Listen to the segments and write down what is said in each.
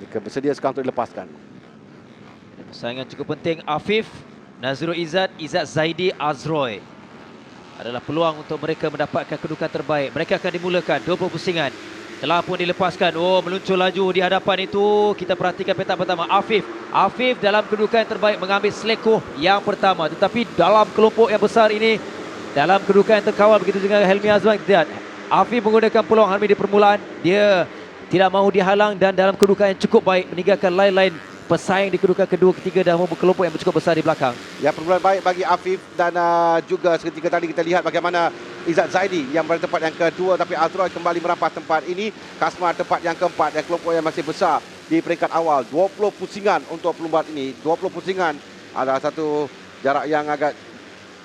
jika bersedia sekarang untuk dilepaskan. Persaingan cukup penting. Afif, Nazrul Izzat, Izzat Zaidi, Azroy adalah peluang untuk mereka mendapatkan kedudukan terbaik. Mereka akan dimulakan 20 pusingan. Telah pun dilepaskan. Oh, meluncur laju di hadapan itu. Kita perhatikan petak pertama. Afif dalam kedudukan yang terbaik mengambil selekoh yang pertama. Tetapi dalam kelompok yang besar ini, dalam kedudukan yang terkawal begitu dengan Helmi Azman, Afif menggunakan peluang Helmi di permulaan. Dia tidak mahu dihalang dan dalam kedudukan yang cukup baik meninggalkan lain-lain pesaing di kedudukan kedua, ketiga dan kelompok yang cukup besar di belakang. Ya, permulaan baik bagi Afif dan juga seketika tadi kita lihat bagaimana Izzat Zaidi yang berada tempat yang kedua, tapi Azroy kembali merampas tempat ini. Kasmar tempat yang keempat dan kelompok yang masih besar di peringkat awal. 20 pusingan untuk perlumbaan ini. 20 pusingan adalah satu jarak yang agak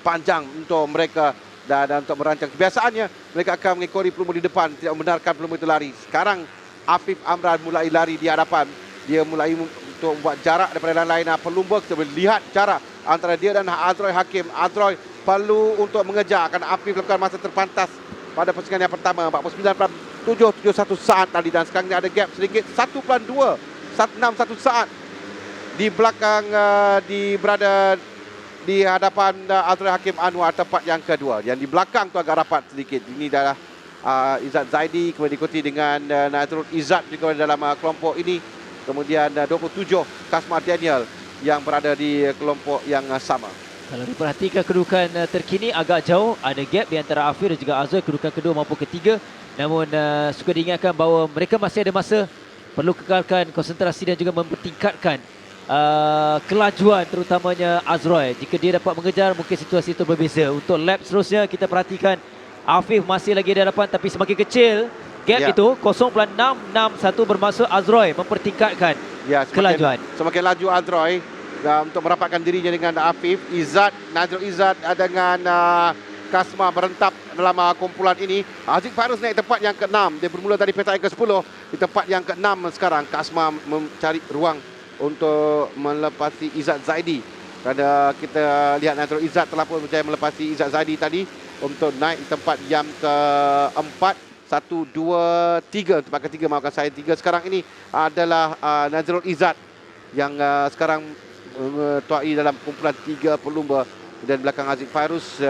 panjang untuk mereka dan untuk merancang. Kebiasaannya mereka akan mengikori pelumba di depan, tidak membenarkan pelumba itu lari. Sekarang Afif Amran mulai lari di hadapan. Dia mulai untuk membuat jarak daripada lain-lain pelumba. Kita boleh lihat jarak antara dia dan Azroy Hakim. Azroy perlu untuk mengejar kerana Afif lakukan masa terpantas pada pusingan yang pertama. 49.771 saat tadi dan sekarang ni ada gap sedikit 1.261 saat di belakang berada di hadapan Azroy Hakim Anwar tempat yang kedua. Yang di belakang tu agak rapat sedikit. Ini adalah Izzat Zaidi, kemudian diikuti dengan Nazrul Izzat juga dalam kelompok ini. Kemudian 27 Kasmar Daniel yang berada di kelompok yang sama. Kalau diperhatikan kedudukan terkini agak jauh, ada gap di antara Afif dan juga Azroy kedudukan kedua maupun ketiga. Namun suka diingatkan bahawa mereka masih ada masa, perlu kekalkan konsentrasi dan juga mempertingkatkan kelajuan terutamanya Azroy. Jika dia dapat mengejar, mungkin situasi itu berbeza. Untuk lap seterusnya kita perhatikan Afif masih lagi di hadapan tapi semakin kecil gap itu 0.661 bermaksud Azroy mempertingkatkan kelajuan. Semakin laju Azroy untuk merapatkan dirinya dengan Afif. Nazrul Izzat dengan Kasmar berentap dalam kumpulan ini. Haziq Fairuz naik tempat yang ke-6. Dia bermula dari petak yang ke-10 di tempat yang ke-6 sekarang. Kasmar mencari ruang untuk melepasi Izzat Zaidi. Kerana kita lihat Nazrul Izzat telah pun berjaya melepasi Izzat Zaidi tadi untuk naik di tempat yang ke-4. 1, 2, 3. Tempat ketiga, maafkan saya 3 sekarang ini adalah Nazrul Izzat yang sekarang tuai dalam kumpulan 3 pelumba. Dan belakang Haziq Fairuz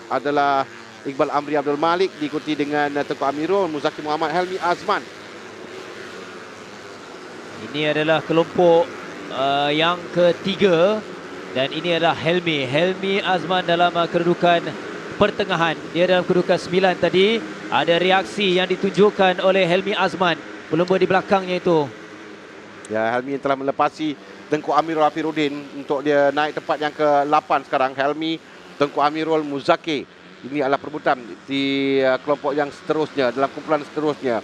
adalah Iqbal Amri Abdul Malik, diikuti dengan Tengku Amirul, Muzaki Muhammad, Helmi Azman. Ini adalah kelompok yang ketiga dan ini adalah Helmi Azman dalam kedudukan pertengahan. Dia dalam kedudukan 9 tadi. Ada reaksi yang ditunjukkan oleh Helmi Azman, pelumba di belakangnya itu. Ya, Helmi telah melepasi Tengku Amirul Afiruddin untuk dia naik tempat yang ke-8 sekarang. Helmi, Tengku Amirul, Muzaki. Ini adalah perebutan di kelompok yang seterusnya, dalam kumpulan seterusnya.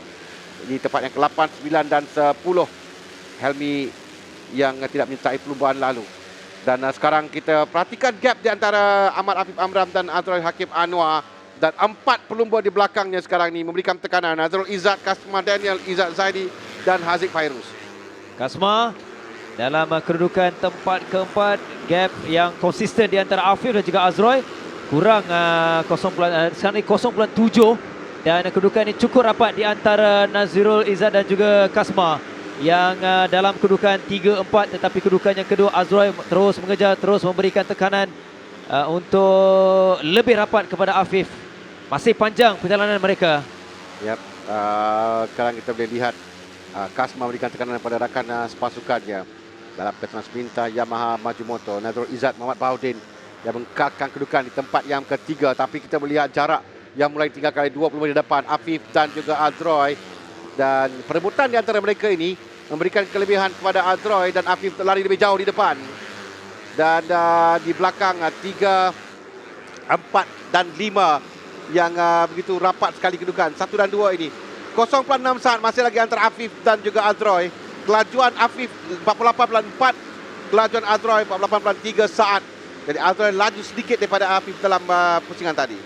Ini tempat yang ke-8, 9 dan 10. Helmi yang tidak menyertai perlumbaan lalu. Dan sekarang kita perhatikan gap di antara Ahmad Afif Amram dan Azroy Hakim Anwar. Dan 4 pelumba di belakangnya sekarang ini memberikan tekanan. Nazrul Izzat, Kasmar Daniel, Izzat Zaidi dan Haziq Fairuz. Kasmar dalam kedudukan tempat keempat. Gap yang konsisten di antara Afif dan juga Azroy. Kurang 0.7. Dan kedudukan ini cukup rapat di antara Nazrul Izzat dan juga Kasmar. Yang dalam kedudukan 3-4, tetapi kedudukan yang kedua Azroy terus mengejar, terus memberikan tekanan untuk lebih rapat kepada Afif. Masih panjang perjalanan mereka. Yap, sekarang kita boleh lihat Kasmar memberikan tekanan kepada rakan sepasukannya dalam Petronas Minta Yamaha Majimoto. Nazrul Izzat, Muhammad Baudin yang mengkalkan kedudukan di tempat yang ketiga. Tapi kita melihat jarak yang mulai tinggalkan 20 di depan Afif dan juga Azroy. Dan perebutan di antara mereka ini memberikan kelebihan kepada Azroy dan Afif terlari lebih jauh di depan. Dan di belakang 3, 4 dan 5 yang begitu rapat sekali kedudukan. 1 dan 2 ini 0.6 saat masih lagi antara Afif dan juga Azroy. Kelajuan Afif 48.4, kelajuan Azroy 48.3 saat. Jadi Azroy laju sedikit daripada Afif dalam pusingan tadi.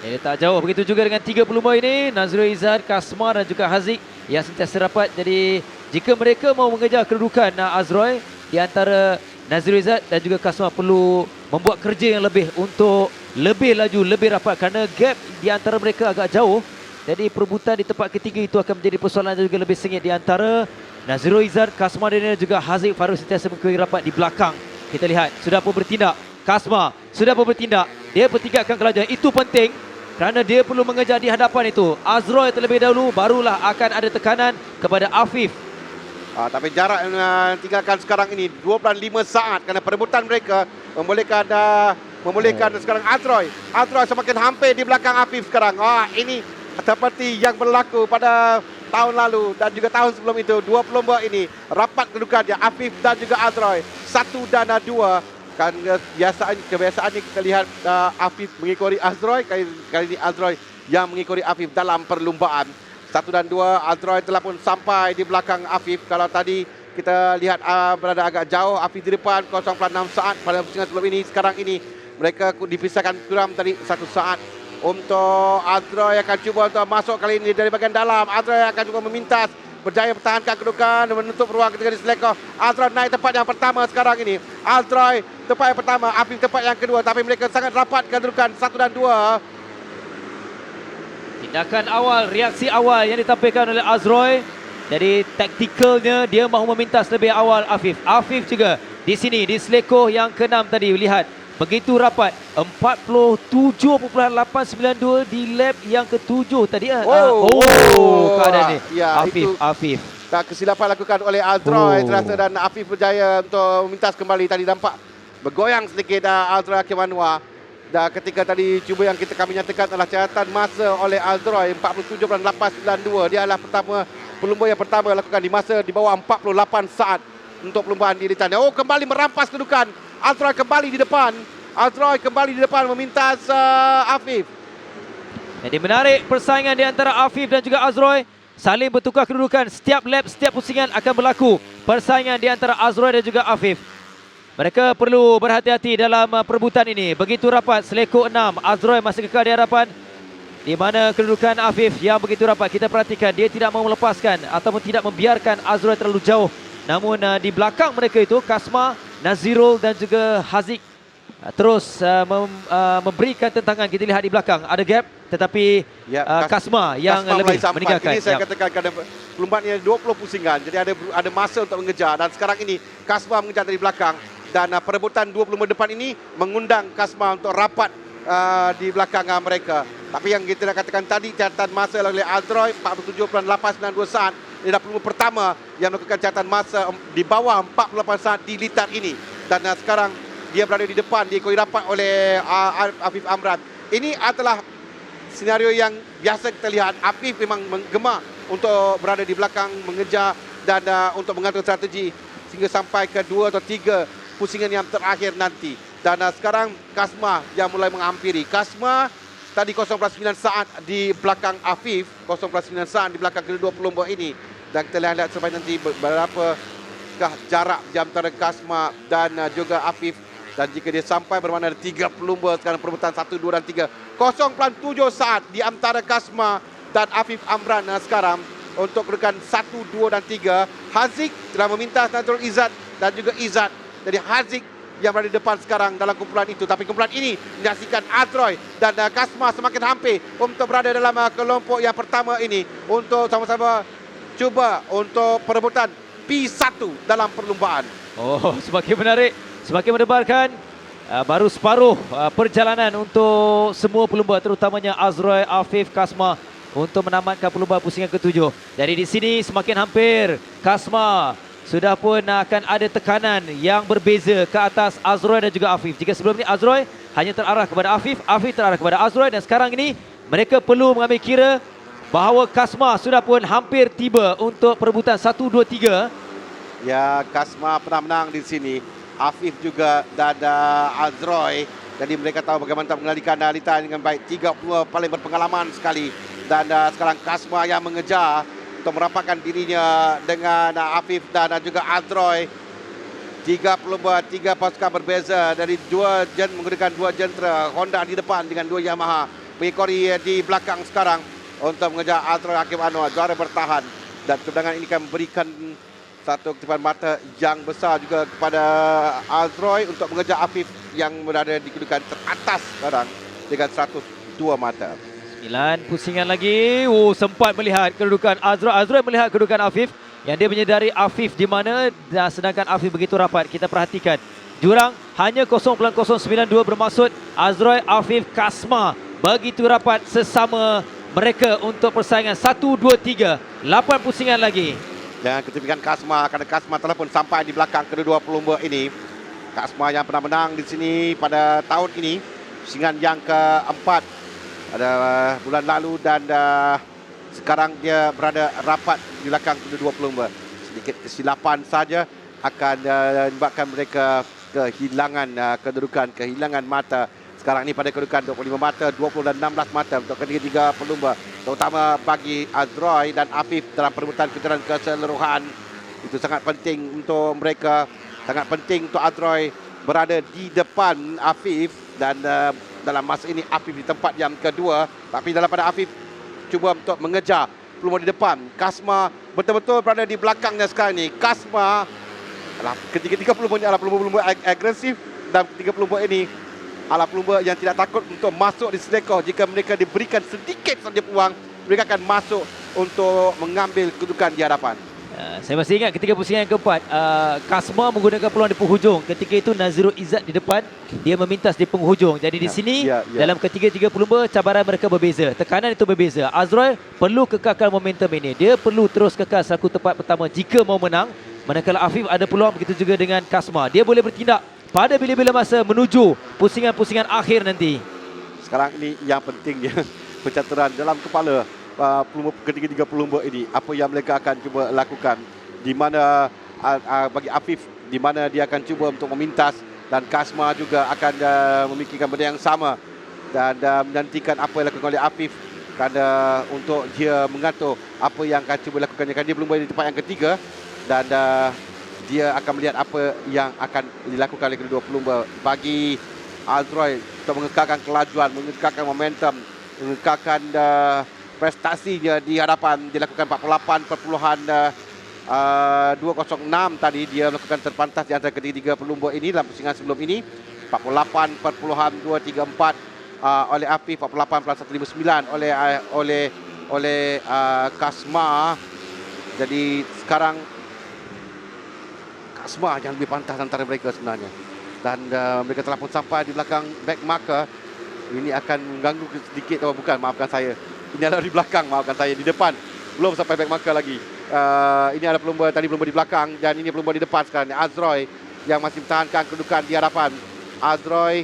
Jadi tak jauh. Begitu juga dengan 3 pelumba ini, Nazrul Izzat, Kasmar dan juga Haziq yang sentiasa rapat. Jadi jika mereka mau mengejar kedudukan Azroy, di antara Nazrul Izzat dan juga Kasmar perlu membuat kerja yang lebih untuk lebih laju, lebih rapat kerana gap di antara mereka agak jauh. Jadi perebutan di tempat ketiga itu akan menjadi persoalan dan juga lebih sengit di antara Naziro Izzat, Kasma dan juga Haziq Farouk sentiasa mengikuti rapat di belakang. Kita lihat sudah pun bertindak. Kasma sudah pun bertindak. Dia pertingkatkan kelajuan. Itu penting kerana dia perlu mengejar di hadapan itu. Azroy terlebih dahulu, barulah akan ada tekanan kepada Afif. Tapi jarak yang tinggalkan sekarang ini 2.5 saat kerana perebutan mereka membolehkan sekarang Azroy semakin hampir di belakang Afif sekarang. Ini seperti yang berlaku pada tahun lalu dan juga tahun sebelum itu. Dua pelumba ini rapat kedudukannya, Afif dan juga Azroy, 1 dan 2. Kan kebiasaannya kita lihat Afif mengikuti Azroy, kali ini Azroy yang mengikuti Afif dalam perlumbaan. 1 dan 2, Azroy telah pun sampai di belakang Afif. Kalau tadi kita lihat berada agak jauh, Afif di depan 0.6 saat pada pusingan sebelum ini. Sekarang ini mereka dipisahkan kurang tadi 1 saat. Untuk Azroy akan cuba untuk masuk kali ini dari bahagian dalam. Azroy akan cuba memintas, berjaya pertahankan kedudukan dan menutup ruang ketika diselekoh. Azroy naik tempat yang pertama sekarang ini. Azroy tempat yang pertama, Afif tempat yang kedua. Tapi mereka sangat rapat kedudukan 1 dan 2. Tindakan awal, reaksi awal yang ditampilkan oleh Azroy. Jadi taktikalnya dia mahu memintas lebih awal Afif. Afif juga di sini di selekoh yang ke-6 tadi. Lihat begitu rapat, 47.892 di lap yang ke-7 tadi. Keadaan ni. Ya, Afif. Tak kesilapan lakukan oleh Azroy terasa dan Afif berjaya untuk memintas kembali. Tadi nampak bergoyang sedikit Azroy Akimanwa. Dan ketika tadi cuba yang kami nyatakan adalah catatan masa oleh Azroy 47.892. Dia adalah pelumba yang pertama lakukan di masa di bawah 48 saat untuk perlumbaan di Litan. Kembali merampas kedudukan. Azroy kembali di depan. Memintas Afif. Jadi menarik persaingan di antara Afif dan juga Azroy. Saling bertukar kedudukan. Setiap lap, setiap pusingan akan berlaku persaingan di antara Azroy dan juga Afif. Mereka perlu berhati-hati dalam perebutan ini. Begitu rapat, selekok 6. Azroy masih kekal di hadapan. Di mana kedudukan Afif yang begitu rapat. Kita perhatikan dia tidak mahu melepaskan ataupun tidak membiarkan Azroy terlalu jauh. Namun di belakang mereka itu Kasma, Nazirul dan juga Haziq terus memberikan tentangan. Kita lihat di belakang ada gap, tetapi Kasma yang lebih meninggalkan. Ini saya katakan kerana perlumbaan ini 20 pusingan. Jadi ada masa untuk mengejar. Dan sekarang ini Kasma mengejar dari belakang. Dan perebutan 20 depan ini mengundang Kasma untuk rapat di belakang mereka. Tapi yang kita nak katakan tadi, catatan masa oleh Azroy 47.892 saat. Dia adalah pelumba pertama yang melakukan catatan masa di bawah 48 saat di Litan ini. Dan sekarang dia berada di depan, diikuti rapat oleh Afif Amran. Ini adalah senario yang biasa kita lihat. Afif memang gemar untuk berada di belakang, mengejar dan untuk mengatur strategi sehingga sampai ke 2 atau 3 pusingan yang terakhir nanti. Dan sekarang Kasma yang mulai menghampiri. Kasma tadi 0.9 saat di belakang Afif, 0.9 saat di belakang kedua pelumba ini. Dan kita lihat sampai nanti berapakah jarak di antara Kasma dan juga Afif. Dan jika dia sampai bermakna ada 3 pelumba sekarang perebutan 1, 2 dan 3. 0.7 saat di antara Kasma dan Afif Amran sekarang untuk kedudukan 1, 2 dan 3. Haziq telah meminta Nazrul Izzat dan juga Izzat. Jadi Haziq yang berada di depan sekarang dalam kumpulan itu. Tapi kumpulan ini menyaksikan Azroy dan Kasma semakin hampir untuk berada dalam kelompok yang pertama ini. Untuk sama-sama cuba untuk perebutan P1 dalam perlumbaan. Semakin menarik, semakin mendebarkan. Baru separuh perjalanan untuk semua pelumba, terutamanya Azroy, Afif, Kasma untuk menamatkan perlumbaan pusingan ke-7. Jadi di sini semakin hampir. Kasma sudah pun akan ada tekanan yang berbeza ke atas Azroy dan juga Afif. Jika sebelum ini Azroy hanya terarah kepada Afif, Afif terarah kepada Azroy, dan sekarang ini mereka perlu mengambil kira bahawa Kasma sudah pun hampir tiba untuk perebutan 1, 2, 3. Ya, Kasma pernah menang di sini. Afif juga dan Azroy. Jadi mereka tahu bagaimana mengendalikan Litan dengan baik. 3 paling berpengalaman sekali. Dan sekarang Kasma yang mengejar untuk merapatkan dirinya dengan Afif dan juga Azroy. 3 pelumba, 3 pasukan berbeza dari menggunakan 2 jentera. Honda di depan dengan 2 Yamaha. Mengikuti di belakang sekarang untuk mengejar Azroy Hakim Anwar. Juara bertahan. Dan kemenangan ini akan memberikan satu ketipan mata yang besar juga kepada Azroy untuk mengejar Afif yang berada di kedudukan teratas sekarang dengan 102 mata. 9 pusingan lagi. Sempat melihat kedudukan Azroy. Azroy melihat kedudukan Afif. yang dia menyedari Afif di mana, dan sedangkan Afif begitu rapat. Kita perhatikan jurang hanya 0.092 bermaksud Azroy, Afif, Kasma begitu rapat sesama mereka untuk persaingan 1, 2, 3, 8 pusingan lagi. Jangan ketepikan Kasma, kerana Kasma telah pun sampai di belakang kedua-dua pelumba ini. Kasma yang pernah menang di sini pada tahun ini, pusingan yang keempat pada bulan lalu, dan sekarang dia berada rapat di belakang kedua-dua pelumba. Sedikit kesilapan saja akan menyebabkan mereka kehilangan kedudukan, kehilangan mata. Sekarang ini pada kedudukan 25 mata, 20 dan 16 mata untuk ketiga-tiga pelumba, terutama bagi Azroy dan Afif dalam perebutan kejuaraan keseluruhan. Itu sangat penting untuk mereka, sangat penting untuk Azroy berada di depan Afif, dan dalam masa ini Afif di tempat yang kedua, tapi dalam pada Afif cuba untuk mengejar pelumba di depan. Kasma betul-betul berada di belakangnya sekarang ini. Kasma adalah ketiga-tiga pelumba ini adalah pelumba-pelumba agresif, dan tiga pelumba ini adalah pelumba yang tidak takut untuk masuk di selekoh. Jika mereka diberikan sedikit saja peluang, mereka akan masuk untuk mengambil kedudukan di hadapan. Saya masih ingat ketika pusingan yang keempat, Kasma menggunakan peluang di penghujung. Ketika itu Nazirul Izzat di depan, dia memintas di penghujung. Jadi di sini dalam ketiga-tiga pelumba cabaran mereka berbeza, tekanan itu berbeza. Azroy perlu kekalkan momentum ini. Dia perlu terus kekal selaku tempat pertama jika mau menang. Manakala Afif ada peluang, begitu juga dengan Kasma. Dia boleh bertindak pada bila-bila masa menuju pusingan-pusingan akhir nanti. Sekarang ini yang pentingnya pencaturan dalam kepala pelumba, ketiga-tiga pelumba ini, apa yang mereka akan cuba lakukan, di mana bagi Afif, di mana dia akan cuba untuk memintas, dan Kasma juga akan memikirkan benda yang sama dan menantikan apa yang dilakukan oleh Afif, kerana untuk dia mengatur apa yang akan cuba lakukannya. Kan dia pelumba di tempat yang ketiga, dan dia akan melihat apa yang akan dilakukan oleh kedua pelumba. Bagi Azroy untuk mengekalkan kelajuan, mengekalkan momentum, mengekalkan prestasinya di hadapan, dilakukan 48.206 tadi. Dia melakukan terpantas di antara ketiga pelumba ini dalam pusingan sebelum ini. 48.234 oleh Afif, 48.159 oleh Kasma. Jadi sekarang Kasma yang lebih pantas antara mereka sebenarnya, dan mereka telah pun sampai di belakang back marker. Ini akan mengganggu sedikit, atau bukan, maafkan saya, ini adalah di belakang, maafkan saya, di depan, belum sampai back marker lagi. Ini ada pelumba, tadi pelumba di belakang, dan ini pelumba di depan sekarang. Azroy yang masih mempertahankan kedudukan di hadapan. Azroy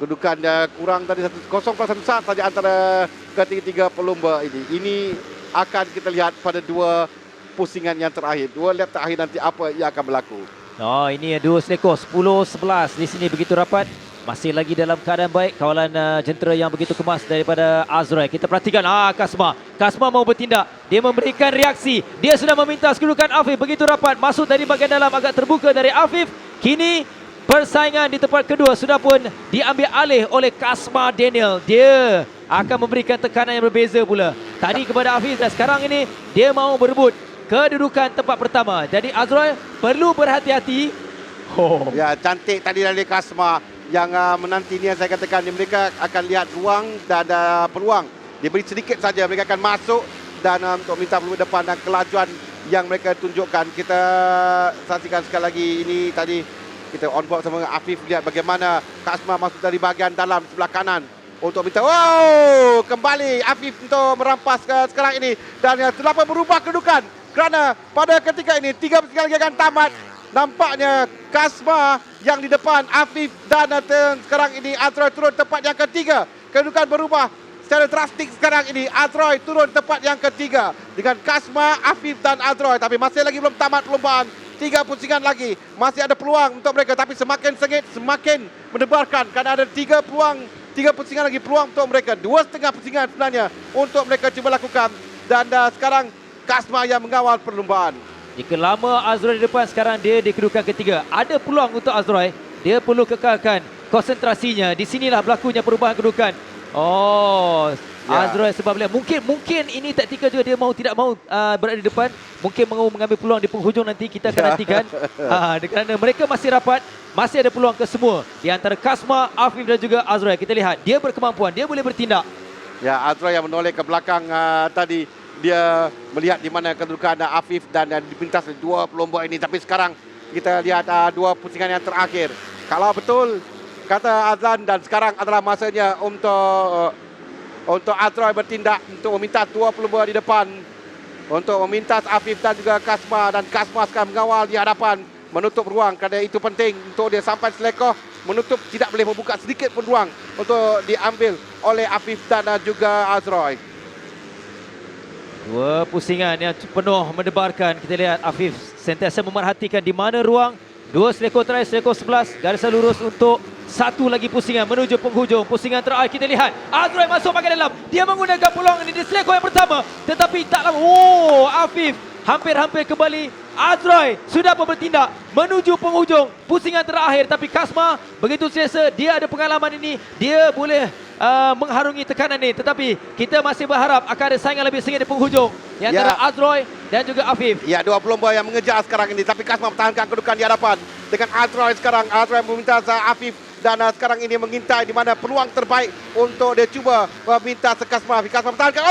kedudukan kurang tadi 0.1 saja antara ketiga-tiga pelumba ini. Ini akan kita lihat pada dua pusingan yang terakhir, dua lap terakhir nanti apa yang akan berlaku. Oh, ini dua selekor 10-11 di sini begitu rapat. Masih lagi dalam keadaan baik kawalan jentera yang begitu kemas daripada Azroy. Kita perhatikan Kasma mau bertindak. Dia memberikan reaksi. Dia sudah meminta kedudukan Afif begitu rapat. Masuk dari bahagian dalam, agak terbuka dari Afif. Kini persaingan di tempat kedua sudah pun diambil alih oleh Kasma Daniel. Dia akan memberikan tekanan yang berbeza pula. Tadi kepada Afif, dan sekarang ini dia mahu berebut kedudukan tempat pertama. Jadi Azroy perlu berhati-hati. Ya, cantik tadi dari Kasma yang menanti ni, yang saya katakan, mereka akan lihat ruang dan ada peluang. Dia beri sedikit saja, mereka akan masuk dan untuk minta pelumba depan, dan kelajuan yang mereka tunjukkan. Kita saksikan sekali lagi. Ini tadi kita on board sama Afif, lihat bagaimana Kasma masuk dari bahagian dalam sebelah kanan untuk minta. Wow, kembali Afif untuk merampas sekarang ini, dan telah berubah kedudukan. Kerana pada ketika ini 3 pusingan lagi akan tamat. Nampaknya Kasma yang di depan Afif, dan sekarang ini Azroy turun tempat yang ketiga. Kedudukan berubah secara drastik sekarang ini. Azroy turun tempat yang ketiga dengan Kasma, Afif dan Azroy. Tapi masih lagi belum tamat perlombaan. 3 pusingan lagi, masih ada peluang untuk mereka, tapi semakin sengit, semakin mendebarkan, kerana ada 3 pusingan lagi peluang untuk mereka. 2,5 pusingan sebenarnya untuk mereka cuba lakukan, dan sekarang Kasma yang mengawal perlombaan. Jika lama Azroy di depan, sekarang dia di kedudukan ketiga. Ada peluang untuk Azroy. Dia perlu kekalkan konsentrasinya. Di sinilah berlakunya perubahan kedudukan. Azroy sebab mungkin ini taktikal juga, dia mau tidak mau berada di depan. Mungkin mahu mengambil peluang di penghujung nanti, kita akan nantikan. Kerana mereka masih rapat, masih ada peluang ke semua di antara Kasma, Afif dan juga Azroy. Kita lihat dia berkemampuan, dia boleh bertindak. Ya, Azroy yang menoleh ke belakang tadi dia melihat di mana kedudukan Afif dan dipintas dua pelombok ini. Tapi sekarang kita lihat dua pusingan yang terakhir. Kalau betul kata Azlan, dan sekarang adalah masanya untuk Azroy bertindak untuk meminta dua pelombok di depan, untuk memintas Afif dan juga Kasma, dan Kasma sekarang mengawal di hadapan, menutup ruang kerana itu penting untuk dia sampai selekoh, menutup, tidak boleh membuka sedikit pun ruang untuk diambil oleh Afif dan juga Azroy. Dua pusingan yang penuh mendebarkan. Kita lihat Afif sentiasa memerhatikan di mana ruang. Dua selekor terakhir, selekor 11, garisan lurus untuk satu lagi pusingan menuju penghujung. Pusingan terakhir kita lihat Azroy masuk bahagian dalam. Dia menggunakan peluang ini di selekor yang pertama, tetapi tak lama. Oh, Afif hampir-hampir kembali. Azroy sudah pun bertindak menuju penghujung pusingan terakhir, tapi Kasma begitu selesa. Dia ada pengalaman ini, dia boleh mengharungi tekanan ini, tetapi kita masih berharap akan ada saingan lebih sengit di penghujung di antara Azroy dan juga Afif. Ya, dua pelombok yang mengejar sekarang ini, tapi Kasma mempertahankan kedudukan di hadapan dengan Azroy sekarang. Azroy meminta Afif, dan sekarang ini mengintai di mana peluang terbaik untuk dia cuba meminta Kasma. Kasma mempertahankan.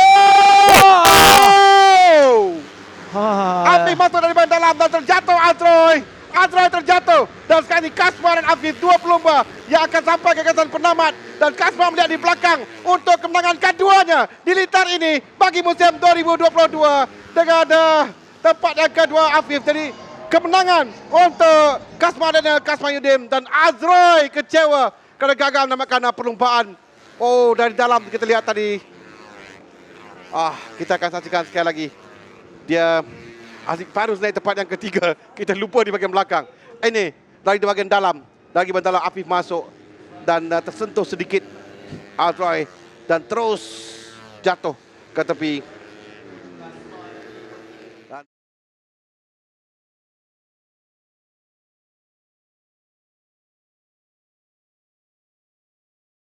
Afif masuk dari bahagian dalam dan terjatuh Azroy. Azroy terjatuh, dan sekarang ini Kasma dan Afif, dua pelomba yang akan sampai ke gagasan penamat, dan Kasma melihat di belakang untuk kemenangan keduanya di lintar ini bagi musim 2022 dengan tempat yang kedua Afif. Jadi kemenangan untuk Kasma dan Kasma Yudim, dan Azroy kecewa kerana gagal mendapatkan perlumbaan. Oh, dari dalam kita lihat tadi. Kita akan saksikan sekali lagi. Dia Aziz Farus naik tempat yang ketiga. Kita lupa di bahagian belakang. Ini dari bahagian dalam. Dari bahagian dalam Afif masuk dan tersentuh sedikit Azroy dan terus jatuh ke tepi.